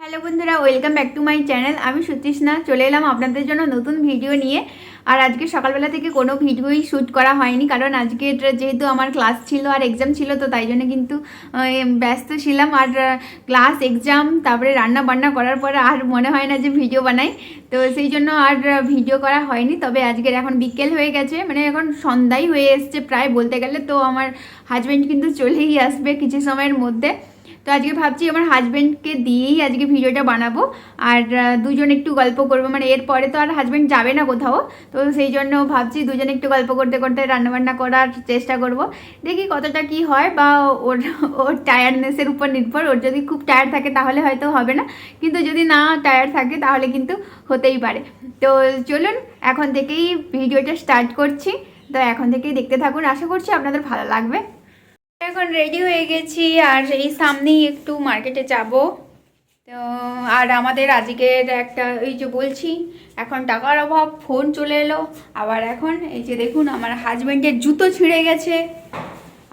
Hello বন্ধুরা, welcome back to my channel. আমি সুতৃষ্ণা চলে এলাম আপনাদের জন্য নতুন ভিডিও নিয়ে। আর আজকে সকালবেলা থেকে কোনো ভিডিওই শ্যুট করা হয়নি, কারণ আজকে যেহেতু আমার ক্লাস ছিল আর এক্সাম ছিল, তো তাই জন্য কিন্তু ব্যস্ত ছিলাম। আর ক্লাস, এক্সাম, তারপরে রান্না বান্না করার পরে আর মনে হয় না যে ভিডিও বানাই, তো সেই জন্য আর ভিডিও করা হয়নি। তবে আজকের এখন বিকেল হয়ে গেছে, মানে এখন সন্ধ্যাই হয়ে এসছে প্রায় বলতে গেলে। তো আমার হাজব্যান্ড কিন্তু চলেই আসবে কিছু সময়ের মধ্যে। তো আজকে ভাবছি আমার হাজব্যান্ডকে দিয়েই আজকে ভিডিওটা বানাবো, আর দুজন একটু গল্প করবো। মানে এরপরে তো আর হাজব্যান্ড যাবে না কোথাও, তো সেই জন্য ভাবছি দুজনে একটু গল্প করতে করতে রান্নাবান্না করার চেষ্টা করব। দেখি কতটা কি হয়, বা ওর ওর টায়ার্ডনেসের উপর নির্ভর। ওর যদি খুব টায়ার্ড থাকে তাহলে হয়তো হবে না, কিন্তু যদি না টায়ার্ড থাকে তাহলে কিন্তু হতেই পারে। তো চলুন এখন থেকেই ভিডিওটা স্টার্ট করছি। তো এখন থেকেই দেখতে থাকুন, আশা করছি আপনাদের ভালো লাগবে। এখন রেডি হয়ে গেছি, আর এই সামনেই একটু মার্কেটে যাব। তো আর আমাদের আজকের একটা, এই যে বলছি এখন টাকার অভাব, ফোন চলে এলো। আবার এখন এই যে দেখুন আমার হাজব্যান্ডের জুতো ছিঁড়ে গেছে।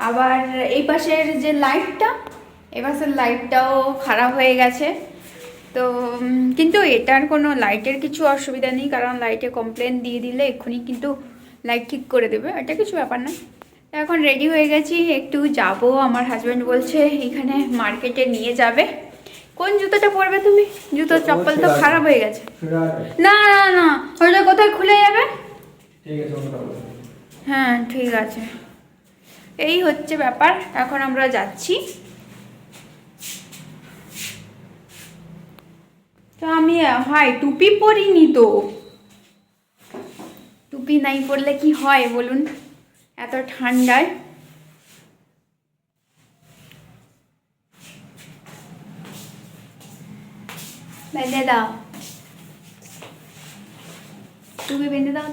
আবার এই পাশের যে লাইটটা, এই পাশের লাইটটাও খারাপ হয়ে গেছে। তো কিন্তু এটার কোনো লাইটের কিছু অসুবিধা নেই, কারণ লাইটে কমপ্লেন দিয়ে দিলে এক্ষুনি কিন্তু লাইট ঠিক করে দেবে, এটা কিছু ব্যাপার না। এখন রেডি হয়ে গেছি, একটু যাব। আমার হাজব্যান্ড বলছে এখানে মার্কেটে নিয়ে যাবে। কোন জুতোটা পরবে তুমি? জুতো চপ্পল তো খারাপ হয়ে গেছে। না না না, ওটা কোথায় খুলে যাবে? হ্যাঁ ঠিক আছে, এই হচ্ছে ব্যাপার। এখন আমরা যাচ্ছি। তো আমি হয় টুপি পরিনি, তো টুপি নাই পরলে কি হয় বলুন এত ঠান্ডায়? বেঁধে দাও, টুপি বেঁধে দাও।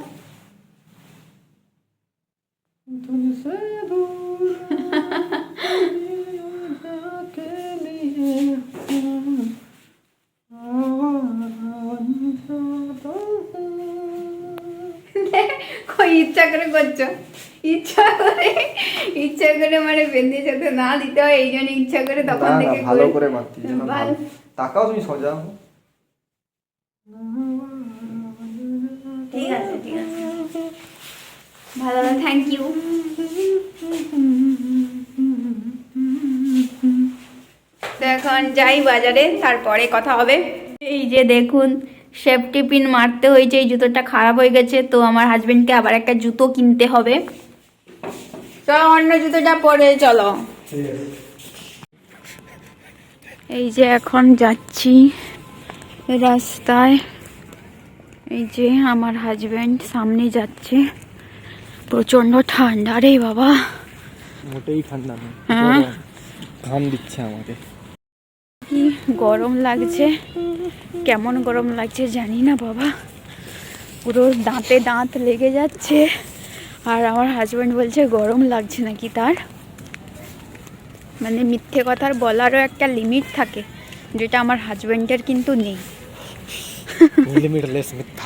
কই ইচ্ছা করে করছো? ইচ্ছা করে মানে বেঁধে যাতে না দিতে হয়, এই জন্য ইচ্ছা করে তখন থেকে ভালো করে মারতি। ভালো। তাকাও তুমি সোজা। ঠিক আছে ঠিক আছে, ভালো, থ্যাংক ইউ। তো এখন যাই বাজারে, তারপরে কথা হবে। এই যে দেখুন সেফটি পিন মারতে হয়েছে, এই জুতোটা খারাপ হয়ে গেছে, তো আমার হাজবেন্ডকে আবার একটা জুতো কিনতে হবে। চলো অন্য জুতোটা পরে চলো। এই যে এখন যাচ্ছি রাস্তায়, এই যে আমার হাজবেন্ড সামনে যাচ্ছে। প্রচন্ড ঠান্ডা রে বাবা, মোটেই ঠান্ডা না, হ্যাঁ ঘাম দিচ্ছে আমাকে। কি গরম লাগছে, কেমন গরম লাগছে জানি না বাবা, পুরো দাঁতে দাঁত লেগে যাচ্ছে। আর আমার হাজব্যান্ড বলছে গরম লাগছে নাকি তার। মানে মিথ্যে কথার বলারও একটা লিমিট থাকে, যেটা আমার হাজব্যান্ডের কিন্তু নেই। লিমিটলেস মিথ্যা,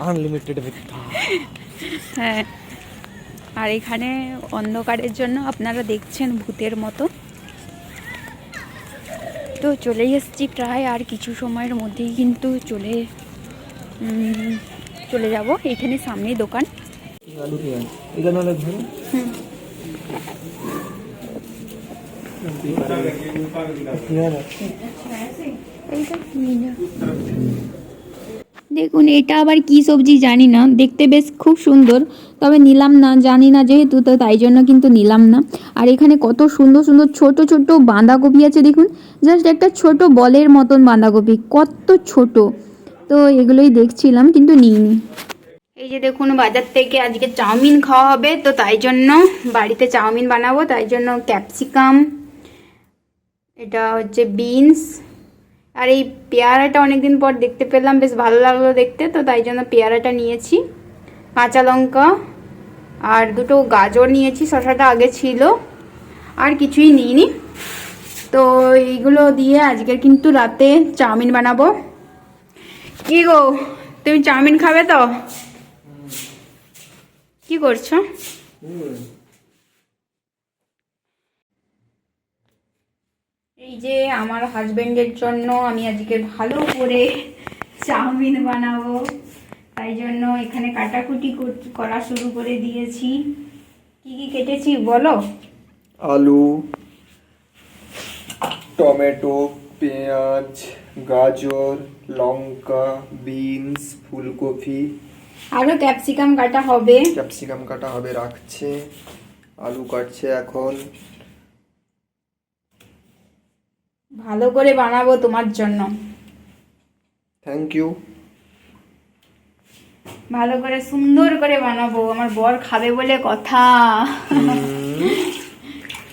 আনলিমিটেড মিথ্যা। হ্যাঁ, আর এখানে অন্ধকারের জন্য আপনারা দেখছেন ভূতের মতো। তো চলেই এসেছি প্রায়, আর কিছু সময়ের মধ্যেই কিন্তু চলে যাব। এইখানে সামনেই দোকান। দেখুন এটা আবার কি সবজি জানি না, দেখতে বেশ খুব সুন্দর, তবে নিলাম না, জানি না যেহেতু, তো তাই জন্য কিন্তু নিলাম না। আর এখানে কত সুন্দর সুন্দর ছোট ছোট বাঁধাকপি আছে দেখুন, জাস্ট একটা ছোট বলের মতন বাঁধাকপি, কত ছোট। তো এগুলোই দেখছিলাম কিন্তু নিইনি। এই যে দেখুন বাজার থেকে আজকে চাউমিন খাওয়া হবে, তো তাই জন্য বাড়িতে চাউমিন বানাবো, তাই জন্য ক্যাপসিকাম, এটা হচ্ছে বিনস, আর এই পেয়ারাটা অনেকদিন পর দেখতে পেলাম, বেশ ভালো লাগলো দেখতে, তো তাই জন্য পেয়ারাটা নিয়েছি। কাঁচা লঙ্কা আর দুটো গাজর নিয়েছি, শসাটা আগে ছিল, আর কিছুই নিইনি। তো এইগুলো দিয়ে আজকে কিন্তু রাতে চাউমিন বানাবো। কি গো, তুমি চাউমিন খাবে তো? কি করছো? এই এই যে আমার হাজবেন্ডের জন্য আমি আজকে ভালো করে চাউমিন বানাবো, তাই জন্য এখানে কাটাকুটি করা শুরু করে দিয়েছি। কি কি কেটেছি বলো? আলু, টমেটো, পেঁয়াজ, গাজর, লঙ্কা, বিনস, ফুলকপি, আরো ক্যাপসিকাম কাটা হবে। ক্যাপসিকাম কাটা হবে, রাখছে। আলু কাটছে এখন। ভালো করে বানাবো তোমার জন্য। Thank you. ভালো করে সুন্দর করে বানাবো, আমার বর খাবে বলে কথা।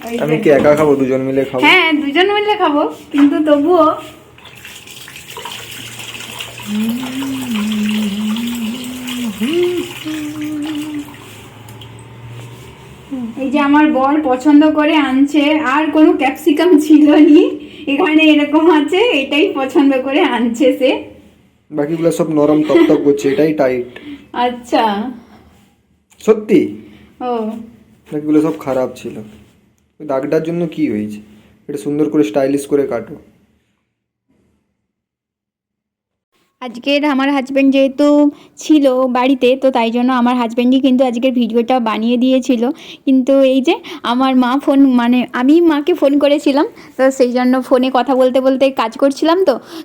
ওই যে। আমি কি একা খাবো? দুজন মিলে খাবো। হ্যাঁ, দুজন মিলে খাবো, কিন্তু তবুও এই যে আমার বর পছন্দ করে আনছে, আর কোনো ক্যাপসিকাম ছিল নি, এখানে এরকম আছে, এটাই পছন্দ করে আনছে সে। বাকিগুলো সব নরম টকটক করছে, এটাই টাইট। আচ্ছা। সত্যি ও বাকিগুলো সব খারাপ ছিল। ওই দাগটার জন্য কি হয়েছে? এটা সুন্দর করে স্টাইলিশ করে কাটো। আজকের আমার হাজব্যান্ড যেহেতু ছিল বাড়িতে, তো তাই জন্য আমার হাজব্যান্ডই কিন্তু আজকের ভিডিওটা বানিয়ে দিয়েছিল। কিন্তু এই যে আমার মা আমি মাকে ফোন করেছিলাম, তো সেই জন্য ফোনে কথা বলতে বলতে কাজ করছিলাম,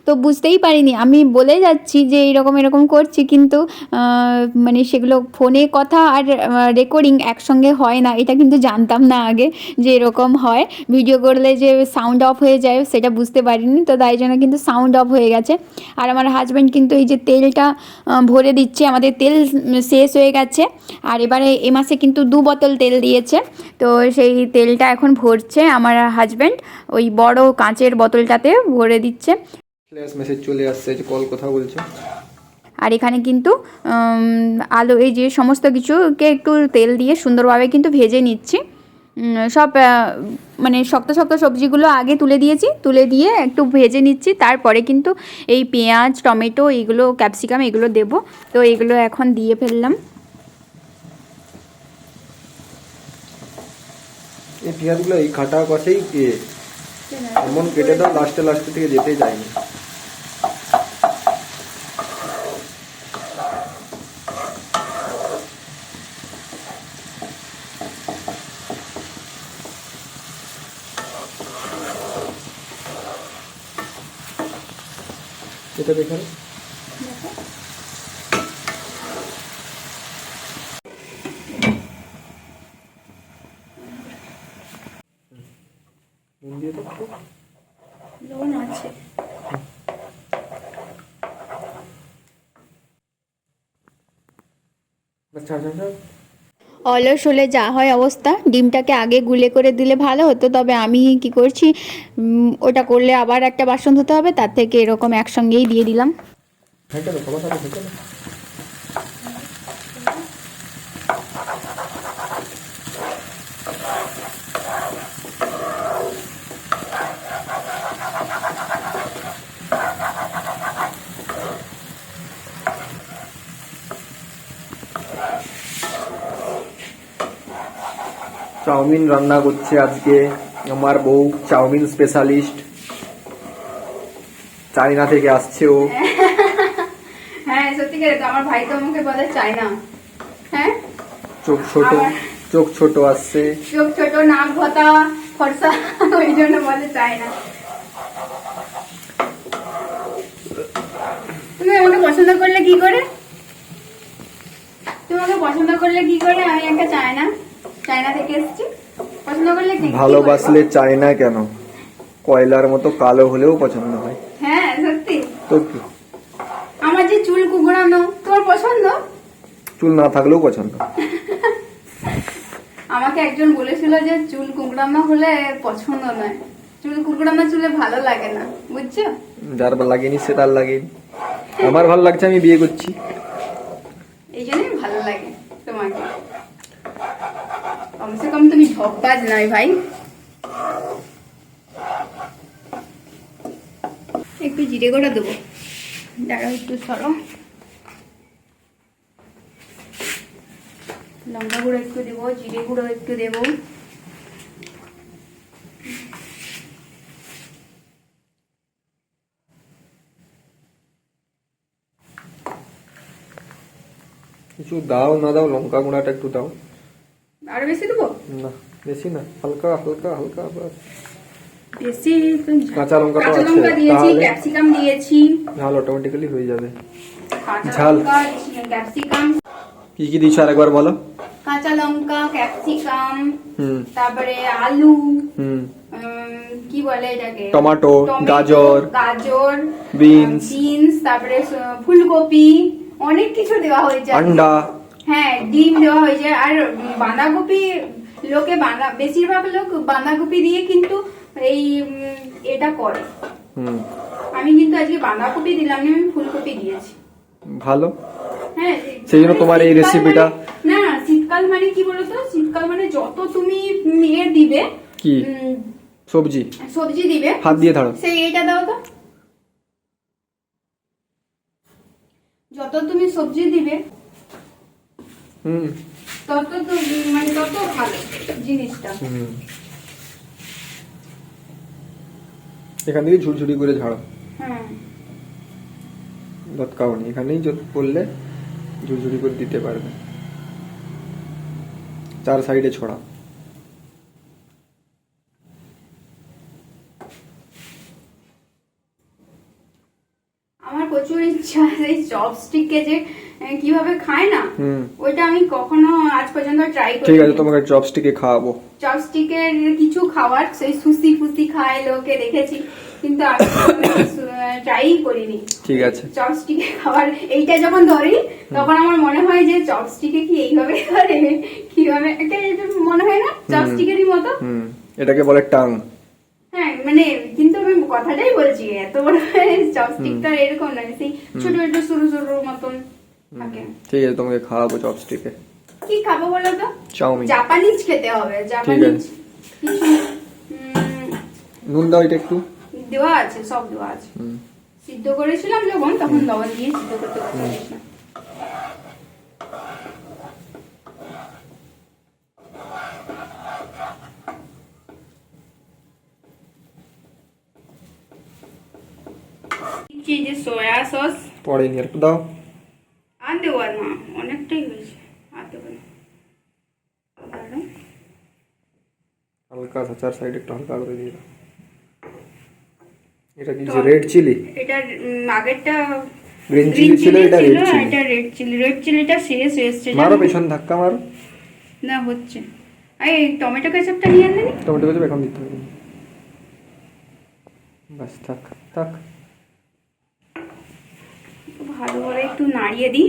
তো বুঝতেই পারিনি। আমি বলে যাচ্ছি যে এরকম এরকম করছি, কিন্তু মানে সেগুলো ফোনে কথা আর রেকর্ডিং একসঙ্গে হয় না, এটা কিন্তু জানতাম না আগে যে এরকম হয়। ভিডিও করলে যে সাউন্ড অফ হয়ে যায় সেটা বুঝতে পারিনি, তো তাই জন্য কিন্তু সাউন্ড অফ হয়ে গেছে। আর আমার হাজব্যান্ড কিন্তু এই যে তেলটা ভরে দিচ্ছে, আমাদের তেল শেষ হয়ে গেছে, আর এবারে এ মাসে কিন্তু 2 বোতল তেল দিয়েছে, তো সেই তেলটা এখন ভরছে আমার হাজব্যান্ড, ওই বড় কাঁচের বোতলটাতে ভরে দিচ্ছে। ফ্ল্যাশ মেসেজ চলে আসছে যে কল কথা বলছে। আর এখানে কিন্তু আলু, এই যে সমস্ত কিছুকে একটু তেল দিয়ে সুন্দরভাবে কিন্তু ভেজে নিচ্ছি। সব মানে শক্ত শক্ত সবজিগুলো আগে তুলে দিয়েছি, তুলে দিয়ে একটু ভেজে নিচ্ছি, তারপরে কিন্তু এই পেঁয়াজ, টমেটো, এইগুলো ক্যাপসিকাম এগুলো দেবো, তো এগুলো এখন দিয়ে ফেললাম। এই পেঁয়াজগুলো এই কাটা কষেই এমন কেটে দাও লাস্টে থেকে যেতেই যায়নি। এটা দেখে লবণ আছে। অলস হলে যা হয় অবস্থা, ডিমটাকে আগে গুলে করে দিলে ভালো হতো, তবে আমি কি করছি, ওটা করলে আবার একটা বাসন ধুতে হবে, তার থেকে এরকম একসঙ্গেই দিয়ে দিলাম। চাউমিন রান্না করছে আজকে আমার বউ, চাউমিন স্পেশালিস্ট। চায়না থেকে আসছে ও। হ্যাঁ সত্যিকারে তো, আমার ভাই তো আমাকে বলে চায়না। হ্যাঁ, চোখ ছোট আসছে, চোখ ছোট, নাক ভতা, ফর্সা, ওই জন্য বলে চায়না। তুমি আমাকে পছন্দ করলে কি করে? তোমাকে পছন্দ করলে কি করে? আমি একটা চায়না থেকে এসেছি, পছন্দ করলে কি? ভালোবাসলে চায়না কেন, কয়লার মতো কালো হলেও পছন্দ হয়। হ্যাঁ সত্যি। তো কি, আমার যে চুল কুকুরানো তোমার পছন্দ? চুল না থাকলেও পছন্দ। আমাকে একজন বলেছিল যে চুল কুকুরানো হলে পছন্দ নয়, চুল কুকুরানো চুলে ভালো লাগে না, বুঝছো? যার লাগেনি সে তার লাগেনি, আমার ভালো লাগছে, আমি বিয়ে করছি, এই জন্যই ভালো লাগে তোমাকে। কমসে কম তুমি ঝকবাজ নয় ভাই। একটু জিরে গুঁড়ো দেবো, দাঁড়াও একটু সরো। লঙ্কা গুঁড়ো একটু দেবো, জিরে গুঁড়ো একটু দেবো। কিছু দাও না দাও, লঙ্কা গুঁড়াটা একটু দাও। আরো বেশি দেবো? না বেশি না, হালকা হালকা হালকা বাস। বেশি কাঁচা লঙ্কা তো কাঁচা আছে, লঙ্কা দিয়েছি, তাহলে ক্যাপসিকাম দিয়েছি, ঝাল অটোমেটিক্যালি হয়ে যাবে। কাঁচা ঝাল। লঙ্কা, ক্যাপসিকাম, কি কি দিচ্ছ আরেকবার বলো। কাঁচা লঙ্কা, ক্যাপসিকাম, হুম তারপরে আলু, হুম কি বলে এটাকে, টমেটো, গাজর, গাজর, বিনস, তারপরে ফুলকপি, অনেক কিছু দেওয়া হয়েছে। আন্ডা, হ্যাঁ ডিম দেওয়া হয়েছে। আর বাঁধাকপি, বেশিরভাগ লোক বাঁধাকপি দিয়ে কিন্তু এই এটা করে। হুম আমি কিন্তু আজকে বাঁধাকপি দিলাম না, আমি ফুলকপি দিয়েছি। ভালো। হ্যাঁ সেই জন্য তোমার এই শীতকাল রেসিপিটা না, শীতকাল মানে কি বলতো, শীতকাল মানে যত তুমি দিবে কি সবজি সবজি দিবে, হাত দিয়ে ধরো, সেই এইটা দাও তো, যত তুমি সবজি দিবে হুম তত তো মানে তত ভালো জিনিসটা। হুম এখান থেকে ঝুরঝুরি করে ঝাড়ো। হ্যাঁ লটকাওনি, এখানেই করলে ঝুরঝুরি করে দিতে পারবে। চার সাইডে ছড়া। আমার প্রচুর ইচ্ছা এই চপস্টিকে যে কিভাবে খায় না, হুম ওইটা আমি কখনো আজ পর্যন্ত ট্রাই করিনি। ঠিক আছে, তোমাকে চপস্টিকে খাওয়াবো। চপস্টিকের কিছু খাবার, সেই সুশি ফুসি খায় লোকে দেখেছি, কিন্তু আমি ট্রাই করিনি। ঠিক আছে। চপস্টিকে খাবার এইটা যখন ধরি তখন আমার মনে হয় যে চপস্টিকে কি এইভাবে করে, কিভাবে একটা মনে হয় না চপস্টিকেরই মতো। হুম এটাকে বলে টাং। হ্যাঁ মানে কিন্তু আমি কথাটাই বলছি, এত বড় চপস্টিকটা এরকম নয়, সেই ছোট ছোট সরু সরু মতন থাকে। ঠিক আছে, তোমাকে খাওয়াবো চপস্টিকে। কি খাবো বলো তো? চাউমিন। জাপানিজ খেতে হবে, জাপানিজ কিছু নুন দাও এটা একটু। দেওয়া আছে, সব দেওয়া আছে। সিদ্ধ করেছিলাম যখন, তখন লবণ দিয়ে সিদ্ধ করতে বসেছিলাম। যে সয়া সস পরে নিয়ে একটু দাও। আর দেওয়া না, অনেকটাই হয়েছে, আর দেবো না। দাঁড়াও। হালকা সা চার সাইড একটু হালকা করে দিয়ে দাও। এটা কি রেড চিলি? এটা আগেরটা গ্রিন চিলি ছিল, এটা রেড চিলি। এটা রেড চিলি, রেড চিলিটা শেষ এসছে। মারো পেছন ধাক্কা মারো। না হচ্ছে। এই টমেটো কেচাপটা নিয়ে আনলে নি? টমেটো কেচাপ এখন দিতে হবে। বাস থাক থাক। ভালো করে একটু নাড়িয়ে দিই।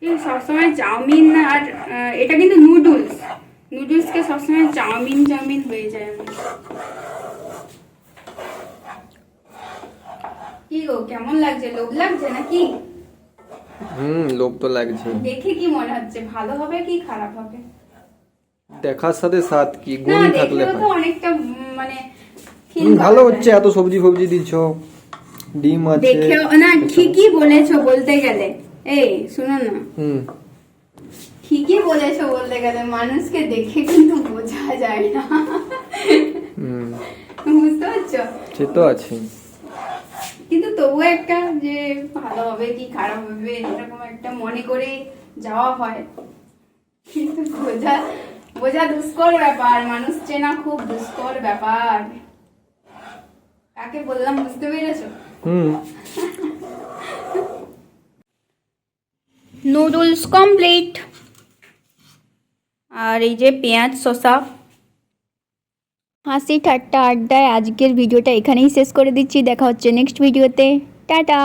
এই সবসময় চাউমিন আর এটা কিন্তু নুডলসকে সবসময় চাউমিন হয়ে যায় আমার। কি গো, কেমন লাগছে? লোভ লাগছে নাকি? লোভ তো লাগছে। দেখে কি মনে হচ্ছে, ভালো হবে কি খারাপ হবে? দেখার সাথে স্বাদ কি, না গুণ থাকলে দেখলেও তো অনেকটা মানে ভালো হচ্ছে। এত সবজি ফবজি দিচ্ছ, ডিম আছে। দেখেও না, ঠিকই বলেছো বলতে গেলে। এই শোনো না, ঠিকই বলেছো বলতে গেলে, মানুষকে দেখে কিন্তু বোঝা যায় না। বুঝতে পারছো? সে তো আছে, কিন্তু তবুও একটা যে ভালো হবে কি খারাপ হবে এরকম একটা মনে করে যাওয়া হয়, কিন্তু বোঝা দুষ্কর ব্যাপার। মানুষ চেনা খুব দুষ্কর ব্যাপার। কাকে বললাম বুঝতে পেরেছো? Noodles complete. আর এই যে পেঁয়াজ শসা। হাসি ঠাট্টা আড্ডায় আজকের ভিডিওটা এখানেই শেষ করে দিচ্ছি। দেখা হচ্ছে নেক্সট ভিডিওতে। টাটা।